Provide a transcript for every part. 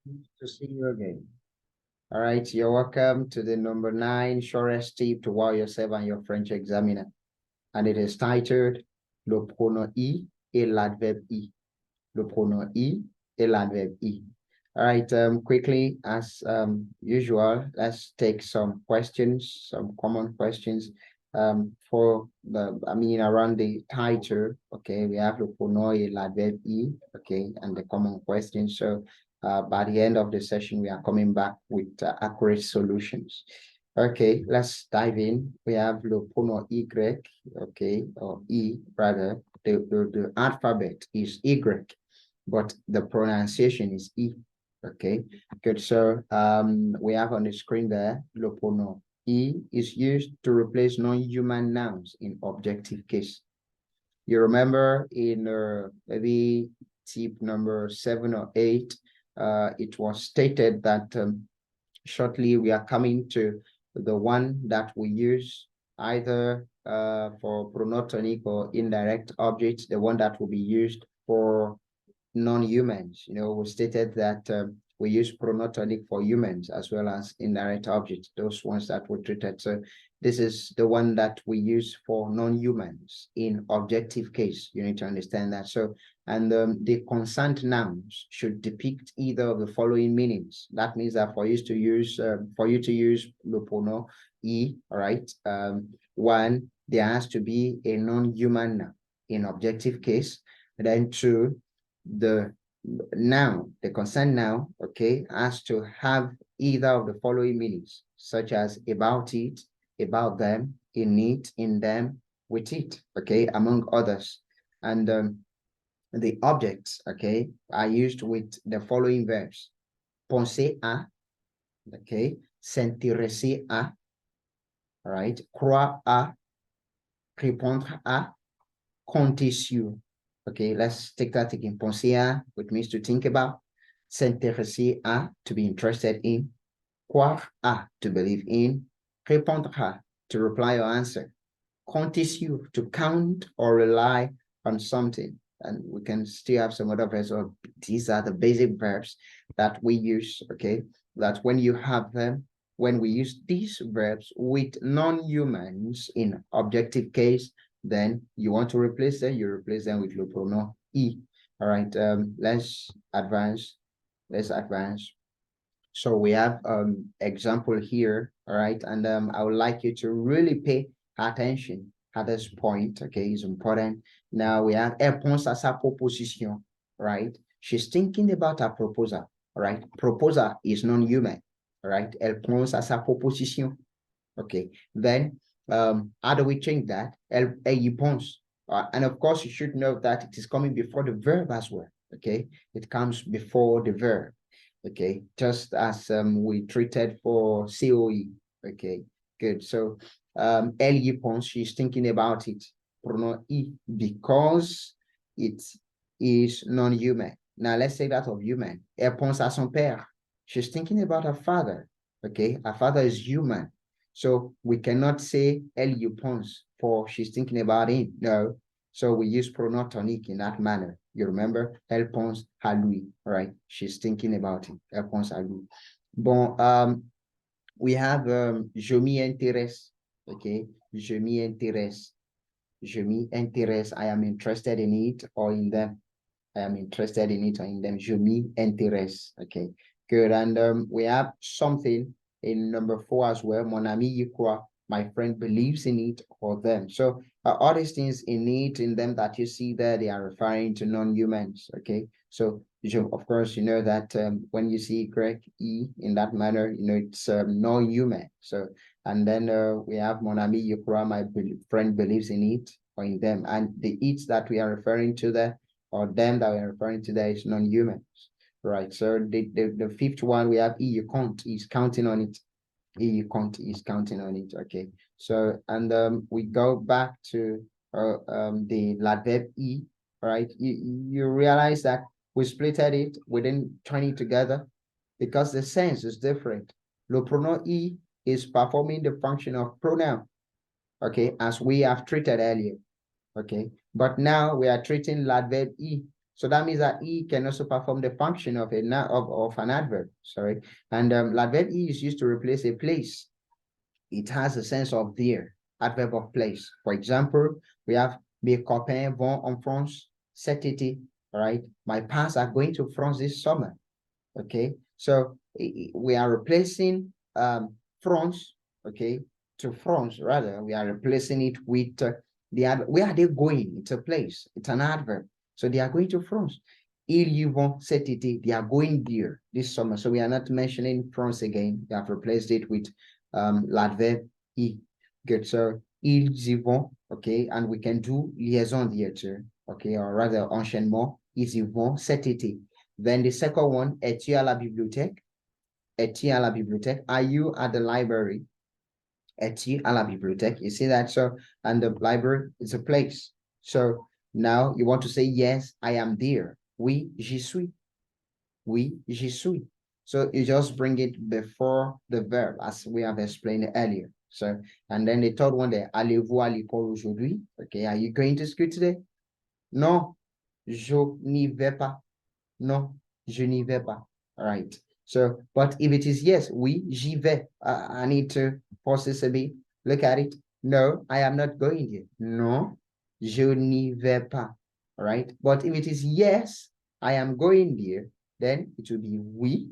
To see you again. All right, you're welcome to the number 9 Surest tip to wow yourself and your French examiner. And it is titled Le pronom I et l'adverbe I. Le pronom I et l'adverbe I. All right, quickly, as usual, let's take some questions, some common questions for around the title. Okay, we have le pronom et l'adverbe I, okay, and the common questions. So by the end of the session, we are coming back with accurate solutions. Okay, let's dive in. We have le pronom Y, okay, or E rather. The alphabet is Y, but the pronunciation is E. Okay, good. So we have on the screen there, le pronom E is used to replace non-human nouns in objective case. You remember in maybe tip number 7 or 8, it was stated that shortly we are coming to the one that we use either for pronotonic or indirect objects, the one that will be used for non-humans. We stated that we use pronotonic for humans as well as indirect objects, those ones that were treated. So this is the one that we use for non-humans in objective case. You need to understand that. So, and the concerned nouns should depict either of the following meanings. That means that for you to use le pronom I, all right, one, there has to be a non-human noun in objective case. And then two, the noun, the concerned noun, okay, has to have either of the following meanings, such as about it, about them, in it, in them, with it, okay, among others. And the objects, okay, are used with the following verbs: penser à, okay, s'intéresser à, all right, croire à, répondre à, compter sur. Okay, let's take that again. Penser à, which means to think about. S'intéresser à, to be interested in. Croire à, to believe in. Répondre à, to reply or answer. Compter sur, to count or rely on something. And we can still have some other verbs. These are the basic verbs that we use, okay? That when you have them, when we use these verbs with non-humans in objective case, then you want to replace them, you replace them with le pronom I. All right, let's advance. So we have example here, all right, and I would like you to really pay attention at this point, okay? It's important. Now we have elle pense à sa proposition, right? She's thinking about her proposal, all right? Proposer is non-human, all right? Elle pense à sa proposition, okay? Then how do we change that? Elle y pense. And of course, you should know that it is coming before the verb as well, okay? It comes before the verb. Okay, just as we treated for COE. Okay, good. So elle y pense, she's thinking about it. Pronoun I, because it is non-human. Now let's say that of human. Elle pense à son père. She's thinking about her father. Okay, her father is human. So we cannot say elle y pense for she's thinking about him. No. So we use pronoun tonique in that manner. You remember? Elle pense à lui, right? She's thinking about it. Elle pense à lui. Bon, we have je m'y intéresse, okay? Je m'y intéresse. Je m'y intéresse. I am interested in it or in them. I am interested in it or in them. Je m'y intéresse, okay? Good, and we have something in number 4 as well. Mon ami y croit. My friend believes in it or them. So all these things in it, in them that you see there, they are referring to non-humans, okay? So of course, you know that when you see Greg E in that manner, you know, it's non-human. So, and then we have mon ami y croit, my friend believes in it or in them. And the it that we are referring to there, or them that we are referring to there, is non-humans. Right. So the fifth one we have you can't is counting on it. You can't is counting on it. Okay. So and we go back to the l'adverbe I, right? You realize that we splitted it, we didn't turn it together because the sense is different. Le pronom I is performing the function of pronoun, okay, as we have treated earlier. Okay, but now we are treating l'adverbe I. So that means that E can also perform the function of an adverb. Sorry. And l'adverb E is used to replace a place. It has a sense of there, adverb of place. For example, we have mes copains vont en France cet été. All right. My pals are going to France this summer. Okay. So we are replacing France, okay, to France rather. We are replacing it with where are they going? It's a place. It's an adverb. So they are going to France. Ils y vont cet été. They are going there this summer. So we are not mentioning France again. We have replaced it with l'adverb y. Good. So ils y vont, okay, and we can do liaison there too, okay, or rather enchaînement. Ils y vont cet été. Then the second one, es-tu à la bibliothèque? Es-tu à la bibliothèque? Are you at the library? Es-tu à la bibliothèque? You see that? So, and the library is a place. So now you want to say, yes, I am there. Oui, j'y suis. Oui, j'y suis. So you just bring it before the verb, as we have explained earlier. So, and then the third one there, allez-vous à l'école aujourd'hui? Okay, are you going to school today? Non, je n'y vais pas. Non, je n'y vais pas. All right. So, but if it is yes, oui, j'y vais. I need to pause this a bit. Look at it. No, I am not going here. Non, je n'y vais pas. All right. But if it is yes, I am going there, then it will be oui,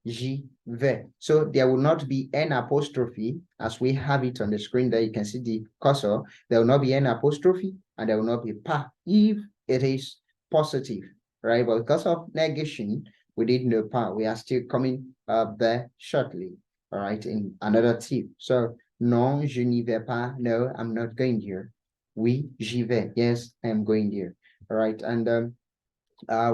j'y vais. So there will not be an apostrophe as we have it on the screen there. You can see the cursor. There will not be an apostrophe and there will not be pas if it is positive, right? But because of negation, we did no pas. We are still coming there shortly, all right, in another tip. So, non, je n'y vais pas. No, I'm not going there. Oui, j'y vais. Yes, I am going there. All right, and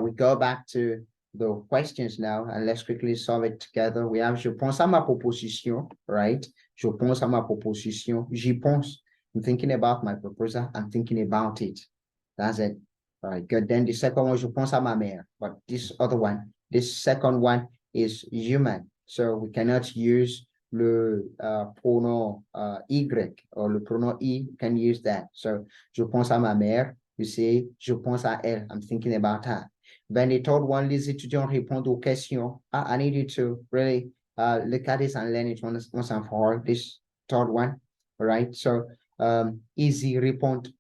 we go back to the questions now, and let's quickly solve it together. We have je pense à ma proposition, right? Je pense à ma proposition. J'y pense. I'm thinking about my proposal. I'm thinking about it. That's it. All right, good. Then the second one, je pense à ma mère. But this other one, this second one is human. So we cannot use le pronom y or le pronom I. Can use that. So je pense à ma mère. You say, je pense à elle. I'm thinking about her. Then the third one, les étudiants répondent aux questions. I need you to really look at this and learn it once and for all. This third one, all right? So, easy répond.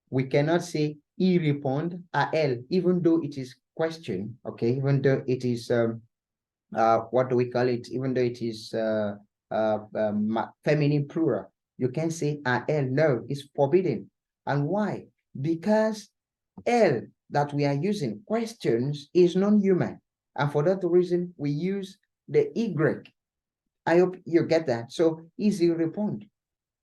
We cannot say y répond à elle, even though it is question, okay? Even though it is, what do we call it? Even though it is feminine plural, you can say à elle. No, it's forbidden. And why? Because elle that we are using, questions, is non-human. And for that reason, we use the Y. I hope you get that. So, easy répond.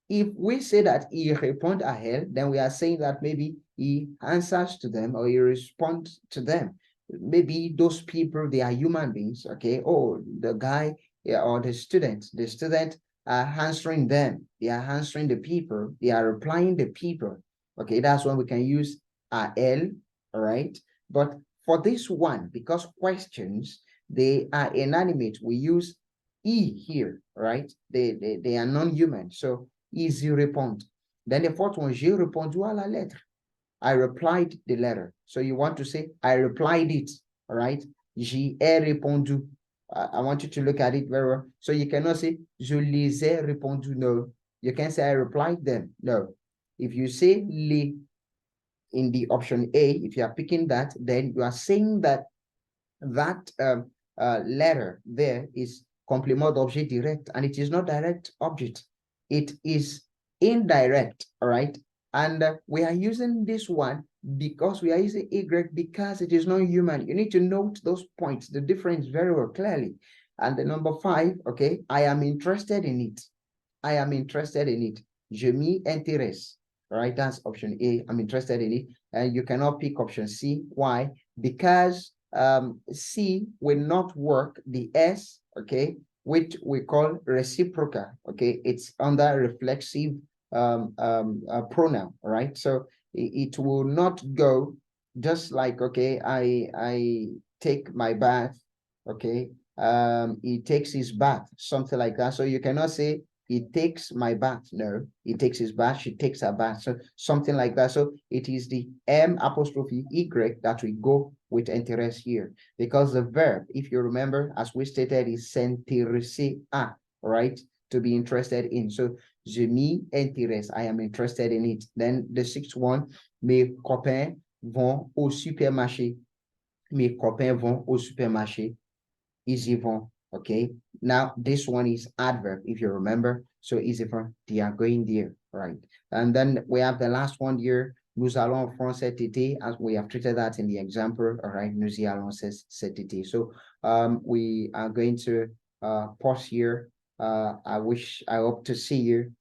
If we say that he répond à elle, then we are saying that maybe he answers to them or he responds to them. Maybe those people, they are human beings, okay? Oh, the guy or the student are answering them. They are answering the people. They are replying the people. Okay, that's when we can use elle, all right? But for this one, because questions, they are inanimate, we use E here, right? They are non-human. So, easy répond. Then the fourth one, j'ai répondu à la lettre. I replied the letter. So you want to say, I replied it, all right? J'y ai répondu. I want you to look at it very well. So you cannot say, je les ai répondu. No. You can say, I replied them. No. If you say les in the option A, if you are picking that, then you are saying that that letter there is complément d'objet direct, and it is not direct object. It is indirect, all right? And we are using this one because we are using Y because it is not human. You need to note those points, the difference very well clearly. And the number 5, okay, I am interested in it. I am interested in it. Je m'y intéresse. All right, that's option A. I'm interested in it. And you cannot pick option C. Why? Because C will not work the S, okay, which we call reciprocal, okay? It's under reflexive pronoun, right? So it will not go just like, okay, I take my bath, okay? He takes his bath, something like that. So you cannot say he takes my bath. No, he takes his bath, she takes her bath. So something like that. So it is the M apostrophe Y that we go with interest here. Because the verb, if you remember, as we stated, is s'intéresser à, right? To be interested in. So je m'y intéresse. I am interested in it. Then the sixth one, mes copains vont au supermarché. Mes copains vont au supermarché. Ils y vont. Okay. Now this one is adverb, if you remember. So easy for they are going there, right? And then we have the last one here. Nous allons en France cet été, as we have treated that in the example. All right. Nous y allons cet été. So we are going to pause here. I hope to see you